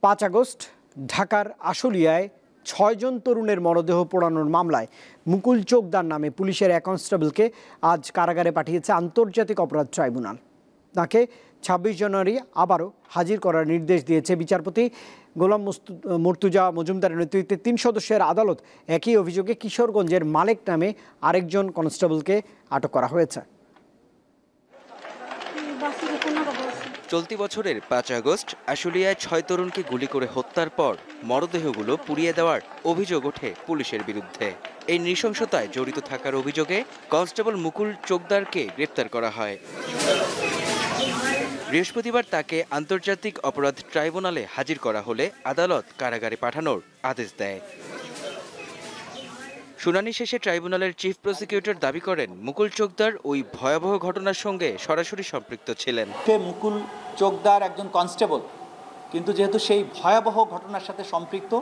5 August ঢাকার আশুলিয়ায় 6 জন তরুণের মরদেহ পোড়ানোর মামলায় মুকুল চোকদার নামে পুলিশের এক কনস্টেবলকে আজ কারাগারে পাঠিয়েছে আন্তর্জাতিক অপরাধ ট্রাইব্যুনাল। তাকে 26 জানুয়ারি আবারও হাজির করার নির্দেশ দিয়েছে বিচারপতি গোলাম মুর্তুজা মজুমদারের নেতৃত্বে 3 সদস্যের আদালত। একই অভিযোগে কিশোরগঞ্জের মালেক নামে আরেকজন কনস্টেবলকে আটক করা হয়েছে। চলতি বছরের 5 আগস্ট আশুলিয়ায় 6 তরুণকে গুলি করে হত্যার পর মরদেহগুলো পুড়িয়ে দেওয়ার অভিযোগ ওঠে পুলিশের বিরুদ্ধে। এই নৃশংসতায় জড়িত থাকার অভিযোগে কনস্টেবল মুকুল চোকদারকে গ্রেপ্তার করা হয়। বৃহস্পতিবার তাকে আন্তর্জাতিক অপরাধ ট্রাইব্যুনালে হাজির করা হলে আদালত কারাগারে পাঠানোর আদেশ দেয়। শুনানি শেষে ট্রাইব্যুনালের চিফ প্রসিকিউটর দাবি করেন, মুকুল চোকদার ওই ভয়াবহ ঘটনার সঙ্গে সরাসরি সম্পৃক্ত ছিলেন। মুকুল চোকদার একজন কনস্টেবল, কিন্তু যেহেতু সেই ভয়াবহ ঘটনার সাথে সম্পৃক্ত,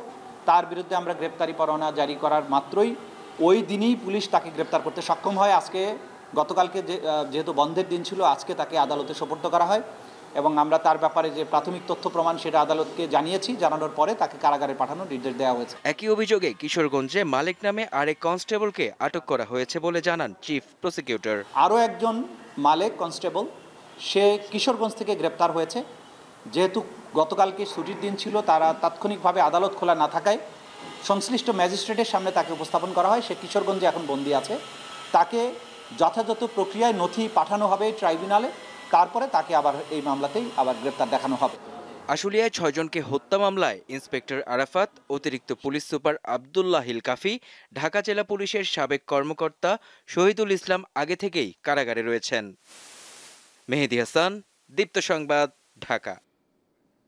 তার বিরুদ্ধে আমরা গ্রেপ্তারি পরোয়ানা জারি করার মাত্রই ওই দিনই পুলিশ তাকে গ্রেপ্তার করতে সক্ষম হয়। গতকালকে যেহেতু বন্ধের দিন ছিল, আজকে তাকে আদালতে সোপর্দ করা হয় এবং আমরা তার ব্যাপারে যে প্রাথমিক তথ্য প্রমাণ সেটা আদালতকে জানিয়েছি। জানানোর পরে তাকে কারাগারে পাঠানোর নির্দেশ দেওয়া হয়েছে। একই অভিযোগে কিশোরগঞ্জে মালেক নামে আরেক কনস্টেবলকে আটক করা হয়েছে বলে জানান চিফ প্রসিকিউটর। আরও একজন মালেক কনস্টেবল, সে কিশোরগঞ্জ থেকে গ্রেপ্তার হয়েছে। যেহেতু গতকালকে ছুটির দিন ছিল, তারা তাৎক্ষণিকভাবে আদালত খোলা না থাকায় সংশ্লিষ্ট ম্যাজিস্ট্রেটের সামনে তাকে উপস্থাপন করা হয়। সে কিশোরগঞ্জে এখন বন্দী আছে। তাকে যথাযথ প্রক্রিয়ায় নথি পাঠানো হবে ট্রাইব্যুনালে, তারপরে তাকে আবার এই মামলাতেই আবার গ্রেপ্তার দেখানো হবে। আশুলিয়ায় 6 জনকে হত্যা মামলায় ইন্সপেক্টর আরাফাত, অতিরিক্ত পুলিশ সুপার আবদুল্লাহ হিল কাফি, ঢাকা জেলা পুলিশের সাবেক কর্মকর্তা শহীদুল ইসলাম আগে থেকেই কারাগারে রয়েছেন। মেহেদী হাসান, দীপ্ত সংবাদ, ঢাকা।